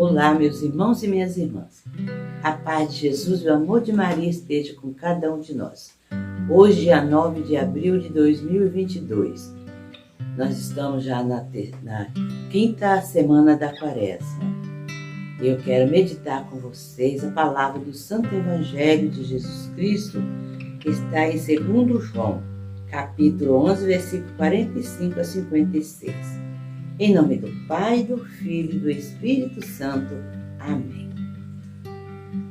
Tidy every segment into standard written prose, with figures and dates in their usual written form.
Olá, meus irmãos e minhas irmãs. A paz de Jesus e o amor de Maria esteja com cada um de nós. Hoje, dia 9 de abril de 2022, nós estamos já na quinta semana da Quaresma. Eu quero meditar com vocês a palavra do Santo Evangelho de Jesus Cristo, que está em 2 João, capítulo 11, versículo 45 a 56. Em nome do Pai, do Filho e do Espírito Santo. Amém.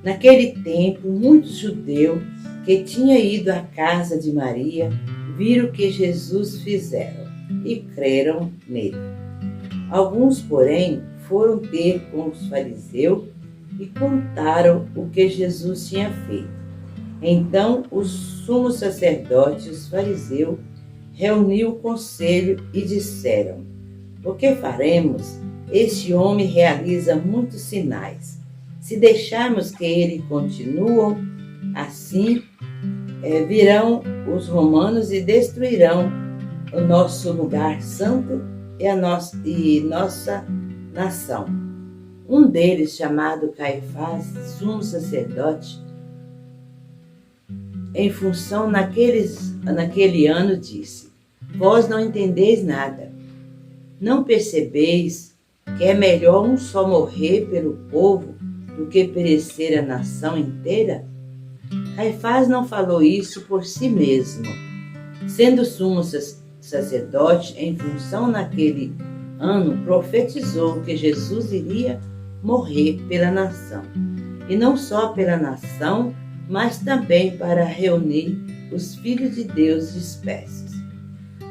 Naquele tempo, muitos judeus que tinham ido à casa de Maria viram o que Jesus fizera e creram nele. Alguns, porém, foram ter com os fariseus e contaram o que Jesus tinha feito. Então, os sumos sacerdotes e os fariseus reuniram o conselho e disseram: o que faremos? Este homem realiza muitos sinais. Se deixarmos que ele continue assim, virão os romanos e destruirão o nosso lugar santo e nossa nação. Um deles, chamado Caifás, sumo sacerdote, em função naquele ano, disse: vós não entendeis nada. Não percebeis que é melhor um só morrer pelo povo do que perecer a nação inteira? Caifás não falou isso por si mesmo. Sendo sumo sacerdote, em função naquele ano, profetizou que Jesus iria morrer pela nação. E não só pela nação, mas também para reunir os filhos de Deus dispersos.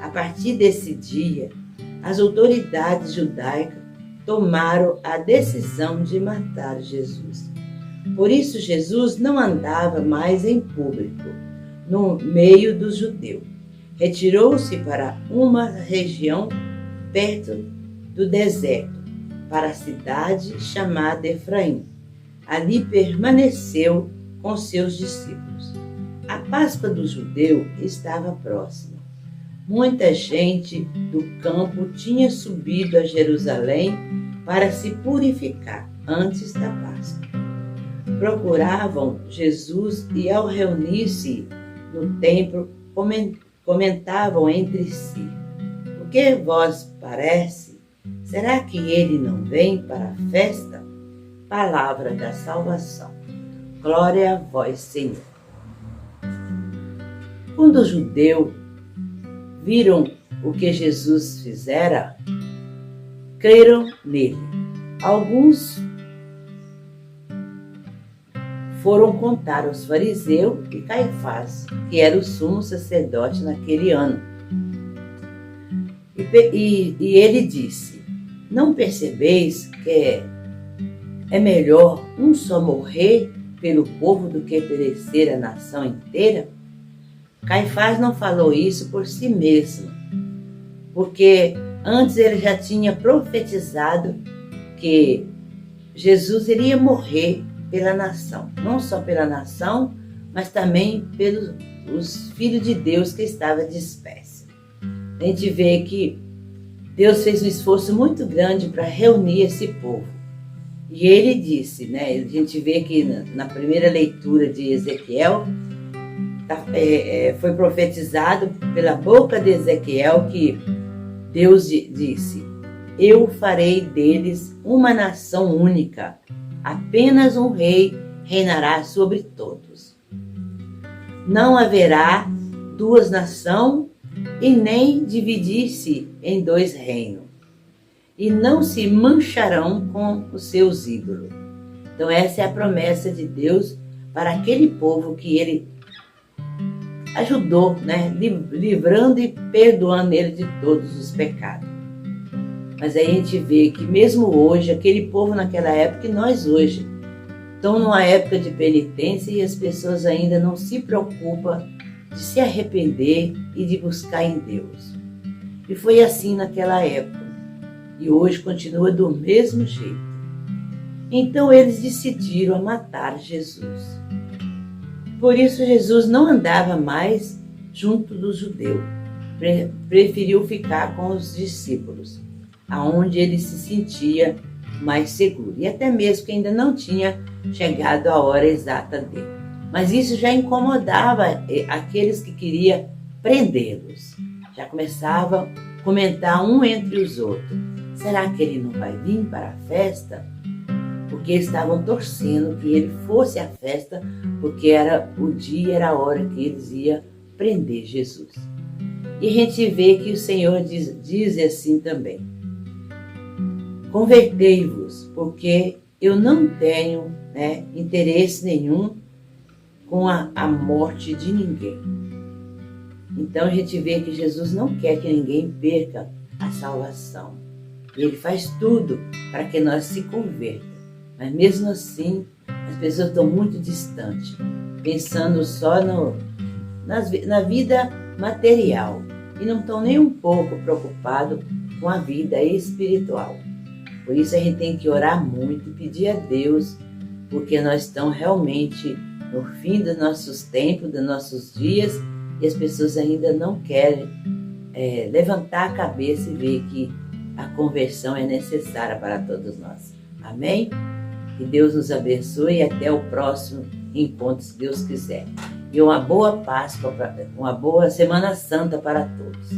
A partir desse dia, as autoridades judaicas tomaram a decisão de matar Jesus. Por isso, Jesus não andava mais em público, no meio dos judeus. Retirou-se para uma região perto do deserto, para a cidade chamada Efraim. Ali permaneceu com seus discípulos. A Páscoa dos judeus estava próxima. Muita gente do campo tinha subido a Jerusalém para se purificar antes da Páscoa. Procuravam Jesus e, ao reunir-se no templo, comentavam entre si: o que vos parece? Será que ele não vem para a festa? Palavra da salvação. Glória a vós, Senhor. Quando os judeus viram o que Jesus fizera, creram nele. Alguns foram contar aos fariseus e Caifás, que era o sumo sacerdote naquele ano. E ele disse: não percebeis que é melhor um só morrer pelo povo do que perecer a nação inteira? Caifás não falou isso por si mesmo, porque antes ele já tinha profetizado que Jesus iria morrer pela nação. Não só pela nação, mas também pelos filhos de Deus que estavam dispersos. A gente vê que Deus fez um esforço muito grande para reunir esse povo. E ele disse, né? A gente vê que na primeira leitura de Ezequiel, foi profetizado pela boca de Ezequiel que Deus disse: eu farei deles uma nação única, apenas um rei reinará sobre todos. Não haverá duas nações e nem dividir-se em dois reinos, e não se mancharão com os seus ídolos. Então essa é a promessa de Deus para aquele povo que ele ajudou, né? Livrando e perdoando ele de todos os pecados. Mas aí a gente vê que mesmo hoje, aquele povo naquela época e nós hoje, estão numa época de penitência e as pessoas ainda não se preocupam de se arrepender e de buscar em Deus. E foi assim naquela época. E hoje continua do mesmo jeito. Então eles decidiram matar Jesus. Por isso Jesus não andava mais junto dos judeus. Preferiu ficar com os discípulos, aonde ele se sentia mais seguro. E até mesmo que ainda não tinha chegado a hora exata dele. Mas isso já incomodava aqueles que queriam prendê-los. Já começavam a comentar um entre os outros. Será que ele não vai vir para a festa? Porque estavam torcendo que ele fosse à festa, porque era o dia, era a hora que eles iam prender Jesus. E a gente vê que o Senhor diz assim também: convertei-vos, porque eu não tenho interesse nenhum com a morte de ninguém. Então a gente vê que Jesus não quer que ninguém perca a salvação. E Ele faz tudo para que nós se convertamos. Mas mesmo assim, as pessoas estão muito distantes, pensando só na vida material e não estão nem um pouco preocupados com a vida espiritual. Por isso a gente tem que orar muito e pedir a Deus, porque nós estamos realmente no fim dos nossos tempos, dos nossos dias, e as pessoas ainda não querem levantar a cabeça e ver que a conversão é necessária para todos nós. Amém? Que Deus nos abençoe e até o próximo encontro, se Deus quiser. E uma boa Páscoa, uma boa Semana Santa para todos.